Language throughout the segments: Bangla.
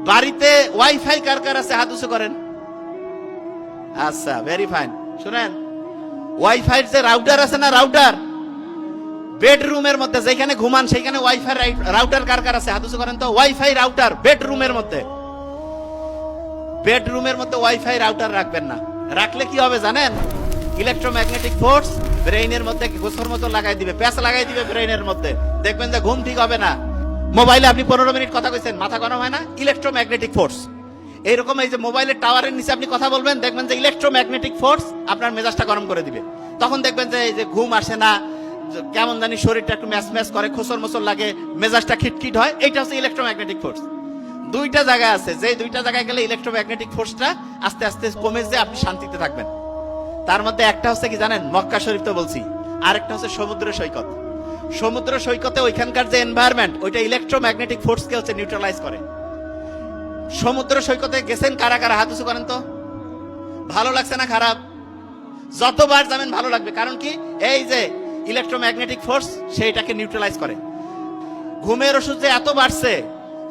বাড়িতে ওয়াইফাই কার কার আছে হাত উঁচু করেন। আচ্ছা, ভেরি ফাইন। শুনেন, ওয়াইফাই যে রাউটার আছে না, রাউটার বেডরুমের মধ্যে যেখানে ঘুমান সেখানে ওয়াইফাই রাউটার কার কার আছে হাত উঁচু করেন তো। ওয়াইফাই রাউটার বেডরুমের মধ্যে, বেডরুমের মধ্যে ওয়াইফাই রাউটার রাখবেন না। রাখলে কি হবে জানেন? ইলেকট্রোম্যাগনেটিক ফোর্স ব্রেইনের মধ্যে গোসর মতো লাগাই দিবে, প্যাচ লাগাই দিবে ব্রেইনের মধ্যে। দেখবেন যে ঘুম ঠিক হবে না। মোবাইলে আপনি 15 মিনিট কথা কইছেন, মাথা গরম হয় না? Electromagnetic force. এইরকম এই যে মোবাইলের টাওয়ারের নিচে আপনি কথা বলবেন, দেখবেন যে ইলেকট্রোম্যাগনেটিক ফোর্স আপনার মেজাজটা গরম করে দিবে। তখন দেখবেন যে এই যে ঘুম আসে না, কেমন জানি শরীরটা একটু ম্যাচ ম্যাচ করে, খোসর মোসর লাগে, মেজাজটা খিটখিট হয়। এইটা হচ্ছে ইলেকট্রোম্যাগনেটিক ফোর্স। দুইটা জায়গা আছে, যে দুইটা জায়গায় গেলে ইলেকট্রোম্যাগনেটিক ফোর্সটা আস্তে আস্তে কমে যে আপনি শান্তিতে থাকবেন। তার মধ্যে একটা হচ্ছে কি জানেন? মক্কা শরীফ তো বলছি, আর একটা হচ্ছে সমুদ্র সৈকত। সমুদ্র সৈকতে ওইখানকার যে এনভায়রনমেন্ট, ওইটা ইলেকট্রোম্যাগনেটিক ফোর্সকে হচ্ছে নিউট্রালাইজ করে। সমুদ্র সৈকতে গেছেন কারা কারা? হাত উঁচু করেন তো। ভালো লাগছে না খারাপ? যতবার যাবেন ভালো লাগবে। কারণ কি? এই যে ইলেকট্রোম্যাগনেটিক ফোর্স সেইটাকে নিউট্রালাইজ করে। ঘুমের ওষুধ যে এত বাড়ছে,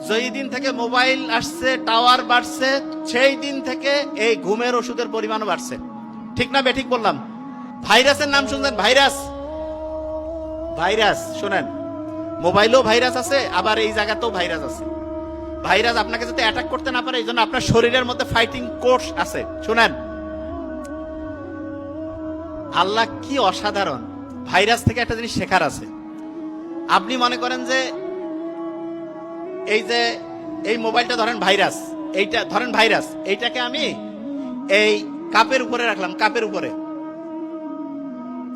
যেই দিন থেকে মোবাইল আসছে, টাওয়ার বাড়ছে, সেই দিন থেকে এই ঘুমের ওষুধের পরিমাণও বাড়ছে। ঠিক না বেঠিক বললাম? ভাইরাসের নাম শুনছেন? ভাইরাস, ভাইরাস শুনেন, মোবাইলেও ভাইরাস আছে, আবার এই জায়গাতেও ভাইরাস আছে। ভাইরাস আপনাকে যাতে অ্যাটাক করতে না পারে এই জন্য আপনার শরীরের মধ্যে ফাইটিং কোর্স আছে। শুনেন, আল্লাহ কি অসাধারণ। ভাইরাস থেকে একটা জিনিস শেখার আছে। আপনি মনে করেন যে এই যে এই মোবাইলটা ধরেন ভাইরাস, এইটা ধরেন ভাইরাস, এইটাকে আমি এই কাপের উপরে রাখলাম, কাপের উপরে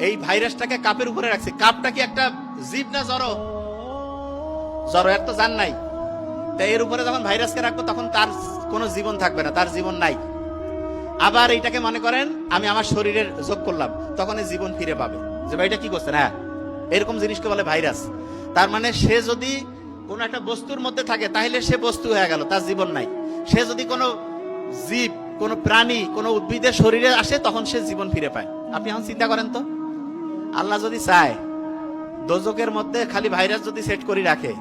এই ভাইরাসটাকে কাপের উপরে রাখছি। কাপটা কি একটা জীব না জড়? জড়, এর তো জান নাই। তাই এর উপরে যখন ভাইরাসকে রাখবো তখন তার কোনো জীবন থাকবে না, তার জীবন নাই। আবার এইটাকে মনে করেন আমি আমার শরীরের যোগ করলাম, তখন এই জীবন ফিরে পাবে। যে ভাইটা কি করছে না, এরকম জিনিসকে বলে ভাইরাস। তার মানে সে যদি কোন একটা বস্তুর মধ্যে থাকে তাহলে সে বস্তু হয়ে গেল, তার জীবন নাই। সে যদি কোনো জীব, কোনো প্রাণী, কোনো উদ্ভিদের শরীরে আসে তখন সে জীবন ফিরে পায়। আপনি এখন চিন্তা করেন তো, আল্লাহ যদি চায় দোজকের মধ্যে খালি ভাইরাস যদি সেট করে রাখে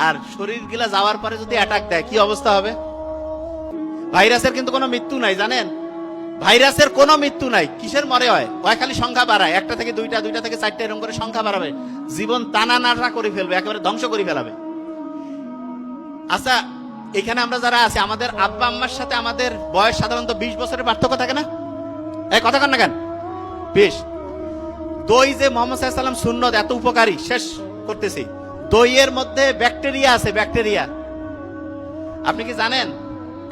আর শরীর গিলা যাওয়ার পরে যদি অ্যাটাক দেয়, কি অবস্থা হবে? ভাইরাসের কিন্তু কোনো মৃত্যু নাই, জানেন? ভাইরাসের কোনো মৃত্যু নাই। কিসের মরে হয়? ওই খালি সংখ্যা বাড়ায়, একটা থেকে দুইটা, দুইটা থেকে চারটা, এরকম করে সংখ্যা বাড়াবে, জীবন টানা নাড়া করে ফেলবে, একেবারে ধ্বংস করে ফেলাবে। আচ্ছা, এখানে আমরা যারা আছি, আমাদের আব্বা আম্মার সাথে আমাদের বয়স সাধারণত 20 বছরের পার্থক্য থাকে না? এই কথা কন না কেন? 20। দই যে মুহাম্মদ সাল্লাল্লাহু আলাইহি ওয়াসাল্লাম সুন্নত, এত উপকারী, শেষ করতেছি। দইয়ের মধ্যে ব্যাকটেরিয়া আছে, ব্যাকটেরিয়া। আপনি কি জানেন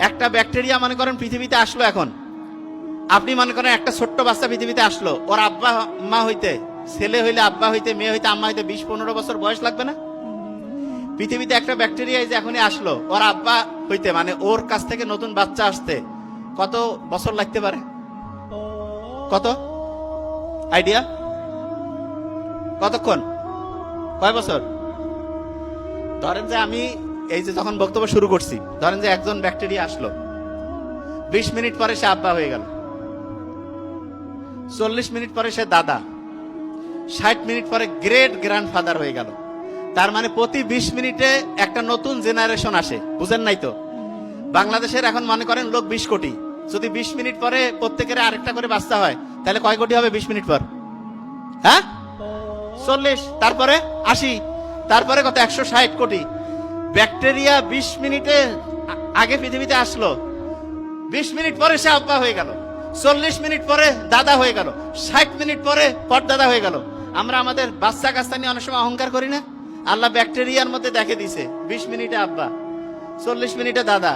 একটা ব্যাকটেরিয়া মনে করেন পৃথিবীতে আসলো এখন, আপনি মনে করেন একটা ছোট্ট বাচ্চা পৃথিবীতে আসলো, ওর আব্বা মা হইতে, ছেলে হইলে আব্বা হইতে, মেয়ে হইতে আম্মা হইতে 20-15 বছর বয়স লাগবে না? পৃথিবীতে একটা ব্যাকটেরিয়া যে এখনই আসলো, ওর আব্বা হইতে মানে ওর কাছ থেকে নতুন বাচ্চা আসতে কত বছর লাগতে পারে? কত আইডিয়া? কতক্ষণ? কয় বছর? ধরেন যে আমি এই যে যখন বক্তব্য শুরু করছি, ধরেন যে একজন ব্যাকটেরিয়া আসলো, 20 মিনিট পরে সে আব্বা হয়ে গেল, 40 মিনিট পরে সে দাদা, 60 মিনিট পরে গ্রেট গ্র্যান্ডফাদার হয়ে গেল। তার মানে প্রতি 20 মিনিটে একটা নতুন জেনারেশন আসে। বুঝেন নাই তো? বাংলাদেশের এখন মনে করেন লোক 20 কোটি, যদি 20 মিনিট পরে প্রত্যেকের আরেকটা করে বাচ্চা হয় তাহলে কয় কোটি হবে 20 মিনিট পর? হ্যাঁ, 40, তারপরে 80, তারপরে কত? 160 কোটি। ব্যাকটেরিয়া 20 মিনিটে আগে পৃথিবীতে আসলো, 20 মিনিট পরে সে আব্বা হয়ে গেল, 40 মিনিট পরে দাদা হয়ে গেল, 60 মিনিট পরে পরদাদা হয়ে গেল। আমরা আমাদের বাচ্চা কাচ্চা নিয়ে অনেক সময় অহংকার করি না? আল্লাহ ব্যাকটেরিয়ার মধ্যে দেখে দিছে 20 মিনিটে আব্বা, 40 মিনিটে দাদা,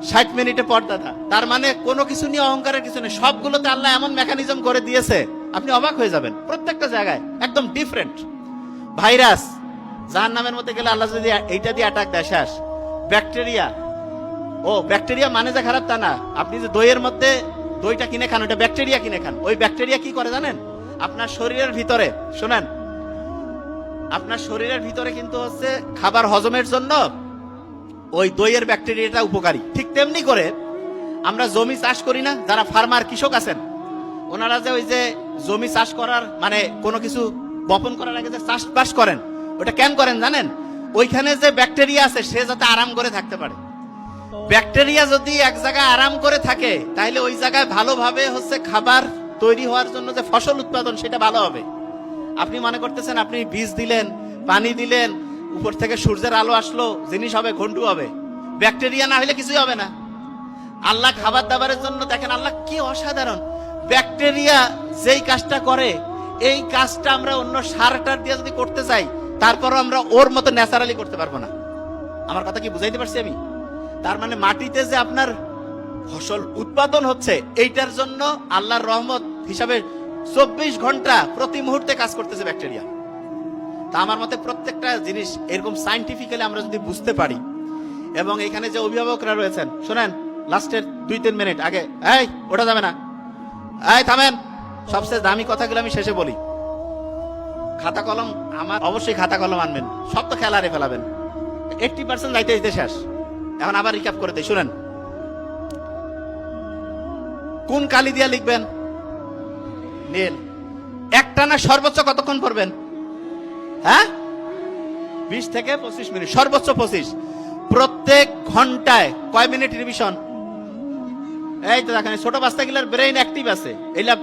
60 মিনিটে পরদাদা। তার মানে কোনো কিছু নিয়ে অহংকারের কিছু নেই, সবগুলোতে আল্লাহ এমন মেকানিজম করে দিয়েছে আপনি অবাক হয়ে যাবেন। প্রত্যেকটা জায়গায় একদম ডিফারেন্ট। ভাইরাস, জাহান্নামের মধ্যে গেলে আল্লাহ যদি এইটা দিয়ে অ্যাটাক দেয় শেষ। ব্যাকটেরিয়া, ও ব্যাকটেরিয়া মানে যে খারাপ তা না। আপনি যে দইয়ের মধ্যে দইটা কিনে খান, ওইটা ব্যাকটেরিয়া কিনে খান। ওই ব্যাকটেরিয়া কি করে জানেন? আপনার শরীরের ভিতরে, শোনেন, আপনার শরীরের ভিতরে কিন্তু হচ্ছে খাবার হজমের জন্য ওই দইয়ের ব্যাকটেরিয়াটা উপকারী। ঠিক তেমনি করে আমরা জমি চাষ করি না, যারা ফার্মার কৃষক আছেন, ওনারা যে ওই যে জমি চাষ করার মানে কোনো কিছু বপন করার আগে যে চাষবাস করেন, ওটা কেন করেন জানেন? ওইখানে যে ব্যাকটেরিয়া আছে সে যাতে আরাম করে থাকতে পারে। ব্যাকটেরিয়া যদি এক জায়গায় আরাম করে থাকে তাহলে ওই জায়গায় ভালোভাবে হচ্ছে খাবার তৈরি হওয়ার জন্য যে ফসল উৎপাদন সেটা ভালো হবে। আপনি মনে করতেছেন আপনি বীজ দিলেন, পানি দিলেন, উপর থেকে সূর্যের আলো আসলো, জিনিস হবে, ঘন্টু হবে, ব্যাকটেরিয়া না হলে কিছুই হবে না। আল্লাহ খাবার দাবারের জন্য দেখেন আল্লাহ কি অসাধারণ। ব্যাকটেরিয়া যেই কাজটা করে এই কাজটা আমরা অন্য সারটার দিয়ে যদি করতে চাই তারপরও আমরা ওর মতো ন্যাচারালি করতে পারবো না। আমার কথা কি বুঝাইতে পারছি আমি? তার মানে মাটিতে যে আপনার ফসল উৎপাদন হচ্ছে এইটার জন্য আল্লাহর রহমত হিসাবে 24 ঘন্টা প্রতি মুহূর্তে কাজ করতেছে ব্যাকটেরিয়া। তা আমার মতে প্রত্যেকটা জিনিস এরকম সাইন্টিফিক্যালি আমরা যদি বুঝতে পারি, এবং এখানে যে অভিভাবকরা রয়েছেন শোনেন, লাস্টের 2-3 মিনিট আগে এই ওটা যাবে না, এই থামেন, সবচেয়ে দামি কথাগুলো আমি শেষে বলি। খাতা কলম আমার অবশ্যই খাতা কলম আনবেন, সব তো খেলারে ফেলাবেন। 80% যাইতে যেতে শেষ। এখন আবার রিক্যাপ করে দেই, শুনেন। কোন কালি দিয়া লিখবেন? নীল। একটানা সর্বোচ্চ কতক্ষণ পড়বেন? হ্যাঁ, 20 থেকে 25 মিনিট, সর্বোচ্চ 25। প্রত্যেক ঘন্টায় কয় মিনিট রিভিশন? এই তো দেখেন ছোট বাচ্চাগুলোর ব্রেইন অ্যাক্টিভ আছে, এইলা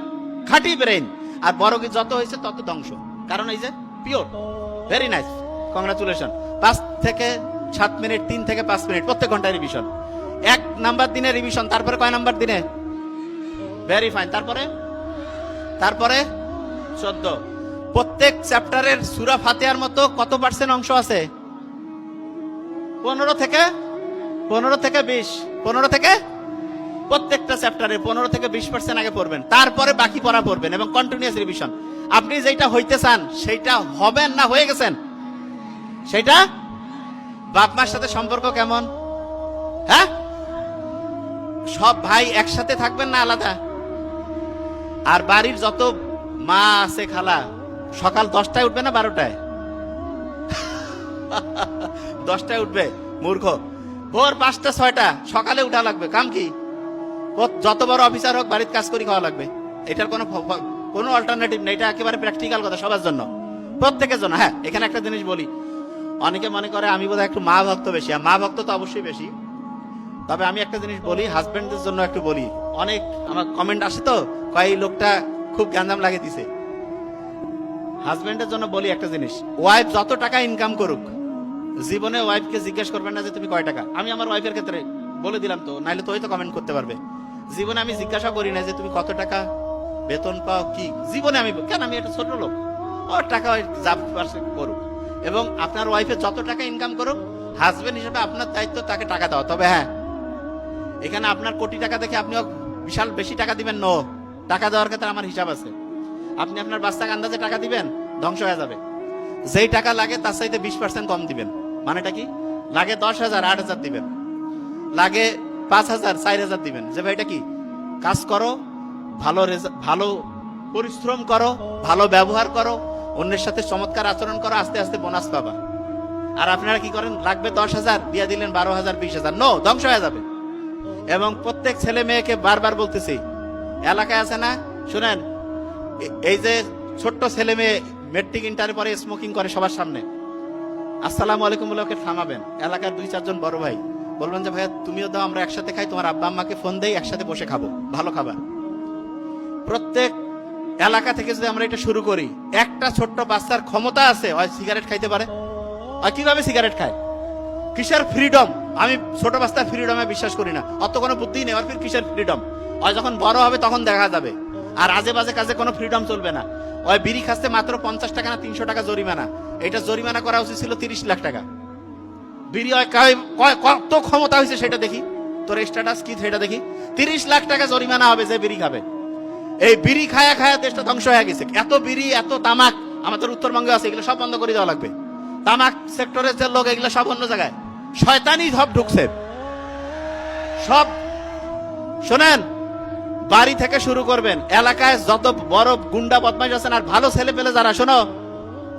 খাঁটি ব্রেইন। আর বড় যত হয়েছে তত ধ্বংস, কারণ এই যে পিওর। Very nice, congratulation. 5 থেকে 7 মিনিট, 3 থেকে 5 মিনিট প্রত্যেক ঘন্টায় রিভিশন। 1 নাম্বার দিনে রিভিশন, তারপরে কয় নাম্বার দিনে? Very fine. তারপরে 14। প্রত্যেক চ্যাপ্টারের সূরা ফাতিহার মতো কত পার্সেন্ট অংশ আছে? 15 থেকে 20। 15 থেকে প্রত্যেকটা চ্যাপ্টারে 15 থেকে 20% আগে পড়বেন, তারপরে বাকি পড়া পড়বেন এবং কন্টিনিউয়াস রিভিশন। আপনি যেটা হইতে চান সেটা হবেন না হয়ে গেছেন? সেটা বাপ মার সাথে সম্পর্ক কেমন? হ্যাঁ, সব ভাই একসাথে থাকবেন না আলাদা? আর বাড়ির যত মা আছে, খালা, সকাল 10টায় উঠবে না 12টায়? 10টায় উঠবে মূর্খ। ভোর 5টা 6টা সকালে উঠা লাগবে। কাম কি? যত বড় অফিসার হোক বাড়িতে কাজ করে খাওয়া লাগবে। এটার কোনো অল্টারনেটিভ নেই। এটা একেবারে প্র্যাকটিক্যাল কথা সবার জন্য, প্রত্যেকের জন্য। হ্যাঁ, এখানে একটা জিনিস বলি, অনেকে মনে করে আমি বোধহয় একটু মা ভক্ত বেশি। মা ভক্ত তো অবশ্যই বেশি, তবে আমি একটা জিনিস বলি হাজবেন্ডদের জন্য একটু বলি। অনেক আমার কমেন্ট আসে তো, কয় লোকটা খুব গ্যাঞ্জাম লাগিয়ে দিছে। হাজবেন্ডের জন্য বলি একটা জিনিস, ওয়াইফ যত টাকা ইনকাম করুক জীবনে ওয়াইফকে জিজ্ঞেস করবেন না যে তুমি কয় টাকা। আমি আমার ওয়াইফের ক্ষেত্রে বলে দিলাম তো, নাইলে তো হয়তো কমেন্ট করতে পারবে। জীবনে আমি জিজ্ঞাসা করি না যে তুমি কত টাকা বেতন পাও কি। জীবনে আমি কেন, আমি একটা ছোট লোক, ওর টাকা যা পারছে করুক। এবং আপনার ওয়াইফে যত টাকা ইনকাম করুক, হাজবেন্ড হিসেবে আপনার দায়িত্ব তাকে টাকা দেওয়া। তবে হ্যাঁ, এখানে আপনার কোটি টাকা দেখে আপনি বিশাল বেশি টাকা দিবেন। টাকা দেওয়ার ক্ষেত্রে আমার হিসাব আছে। আপনি আপনার বাচ্চাকে আন্দাজে টাকা দিবেন, ধ্বংস হয়ে যাবে। যেই টাকা লাগে তার চাইতে 20% কম দিবেন। মানেটা কি? লাগে 10,000 8,000 দিবেন, লাগে 5,000 4,000 দিবেন। যে ভাই এটা কি? কাজ করো, ভালো পরিশ্রম করো, ভালো ব্যবহার করো, অন্যের সাথে চমৎকার আচরণ করো, আস্তে আস্তে বোনাস পাবা। আর আপনারা কি করেন? লাগবে 10,000 দিয়ে দিলেন 12,000 20,000, ধ্বংস হয়ে যাবে। এবং প্রত্যেক ছেলে মেয়েকে বারবার বলতেছি, এলাকায় আছে না, শুনেন, এই যে ছোট্ট ছেলে মেয়ে মেট্রিক ইন্টারের পরে স্মোকিং করে সবার সামনে, আসসালামু আলাইকুম বলে ওকে থামাবেন। এলাকার 2-4 জন বড় ভাই বলবেন যে ভাইয়া তুমিও দাও, আমরা একসাথে খাই, তোমার আব্বা আম্মাকে ফোন দেই, একসাথে বসে খাবো, ভালো খাবার। প্রত্যেক এলাকা থেকে যদি আমরা এটা শুরু করি, একটা ছোট্ট বাচ্চার ক্ষমতা আছে, হয় সিগারেট খাইতে পারে। আর কিভাবে সিগারেট খায়? কিসের ফ্রিডম? আমি ছোট বাচ্চার ফ্রিডমে বিশ্বাস করি না, অত কোনো বুদ্ধি নেই। আর কিসের ফ্রিডম? ওই যখন বড় হবে তখন দেখা যাবে। আর আজে বাজে কাজে কোনো ফ্রিডম চলবে না। ওই বিড়ি খাচ্ছে মাত্র 50 টাকা না 300 টাকা জরিমানা। এটা জরিমানা করা উচিত ছিল 30 লাখ টাকা। বিড়ি কত ক্ষমতা হয়েছে সেটা দেখি, তোর স্ট্যাটাস কি সেটা দেখি। 30 লাখ টাকা জরিমানা হবে যে বিড়ি খাবে। এই বিড়ি খায়া খায়া দেশটা ধ্বংস হয়ে গেছে। এত বিড়ি, এত তামাক আমাদের উত্তরবঙ্গে আছে, এগুলো সব বন্ধ করে দেওয়া লাগবে। তামাক সেক্টরের যে লোক, এগুলো সব অন্য জায়গায়, শয়তানি সব ঢুকছে সব। শোনেন, বাড়ি থেকে শুরু করবেন। এলাকায় যত বড় গুন্ডা বদমাশ আছেন, আর ভালো ছেলে পেলে যারা, শোনো,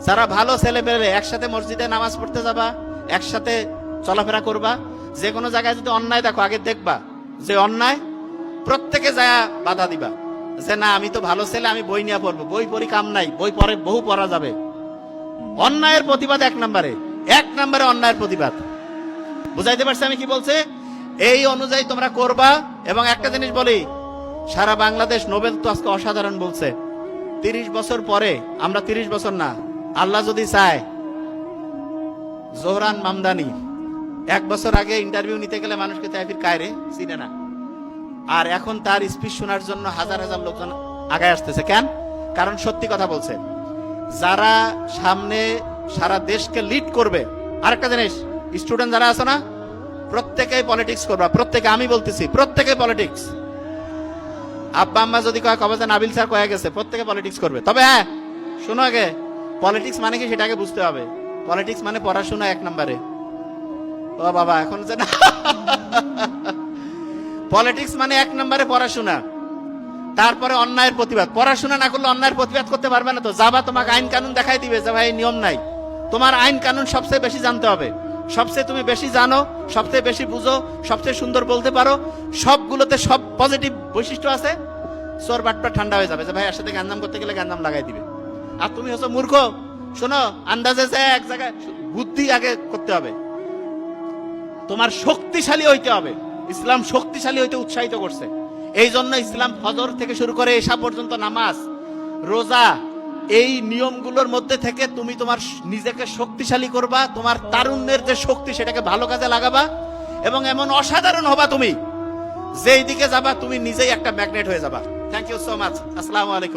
যারা ভালো ছেলে পেলে একসাথে মসজিদে নামাজ পড়তে যাবা, একসাথে চলাফেরা করবা। যে কোনো জায়গায় যদি অন্যায় দেখো, আগে দেখবা যে অন্যায়, প্রত্যেকে যায় বাধা দিবা যে না আমি তো ভালো ছেলে, আমি বই নিয়ে পড়বো। বই পড়ি কাম নাই, বই পরে বহু পড়া যাবে। অন্যায়ের প্রতিবাদ 1 নম্বরে অন্যায়ের প্রতিবাদ। বুঝাইতে পারছি আমি কি বলছে? এই অনুযায়ী তোমরা করবা। এবং একটা জিনিস বলি, সারা বাংলাদেশ নোবেল তো আজকে অসাধারণ বলছে, 30 বছর পরে, আমরা 30 বছর না, আল্লাহ যদি চায়, জোহরান মামদানি 1 বছর আগে ইন্টারভিউ নিতে গেলে মানুষকে তাইফির কায়রে চিনে না, আর এখন তার স্পিচ শোনার জন্য হাজার হাজার লোকজন আগায় আসতেছে। কেন? কারণ সত্যি কথা বলছে। যারা সামনে সারা দেশকে লিড করবে, আরেকটা জিনিস, স্টুডেন্ট যারা আছে না, প্রত্যেকেই পলিটিক্স করবা, প্রত্যেকে, আমি বলতেছি প্রত্যেকে পলিটিক্স। আব্বা আম্মা যদি কয় কবে যে নাবিল স্যার কয়ে গেছে, প্রত্যেকে পলিটিক্স করবে। তবে হ্যাঁ, শোনো আগে, পলিটিক্স মানে কি সেটাকে বুঝতে হবে। পলিটিক্স মানে পড়াশোনা 1 নম্বরে। ও বাবা, এখন যে না, পলিটিক্স মানে 1 নম্বরে পড়াশোনা, তারপরে অন্যায়ের প্রতিবাদ। পড়াশোনা না করলে অন্যায়ের প্রতিবাদ করতে পারবে না। তো যাবা, তোমাকে আইন কানুন দেখাই দিবে যে ভাই নিয়ম নাই। তোমার আইন কানুন সবচেয়ে বেশি জানতে হবে, সবচেয়ে তুমি বেশি জানো, সবচেয়ে বেশি বুঝো, সবচেয়ে সুন্দর বলতে পারো, সবগুলোতে সব পজিটিভ বৈশিষ্ট্য আছে। চোর বাটপা ঠান্ডা হয়ে যাবে যে ভাই এর সাথে গ্যাঞ্জাম করতে গেলে গ্যাঞ্জাম লাগাই দিবে। আর তুমি হচ্ছে মূর্খ। শোনো, আন্দাজে যে এক জায়গায়, বুদ্ধি আগে করতে হবে, তোমার শক্তিশালী হইতে হবে। ইসলাম শক্তিশালী হইতে উৎসাহিত করছে। এই জন্য ইসলাম ফজর থেকে শুরু করে এশা পর্যন্ত নামাজ, রোজা, এই নিয়মগুলোর মধ্যে থেকে তুমি তোমার নিজেকে শক্তিশালী করবা, তোমার তারুণ্যের যে শক্তি সেটাকে ভালো কাজে লাগাবা, এবং এমন অসাধারণ হবা তুমি, যেই দিকে যাবা তুমি নিজেই একটা ম্যাগনেট হয়ে যাবা। Thank you so much. আসসালামু আলাইকুম।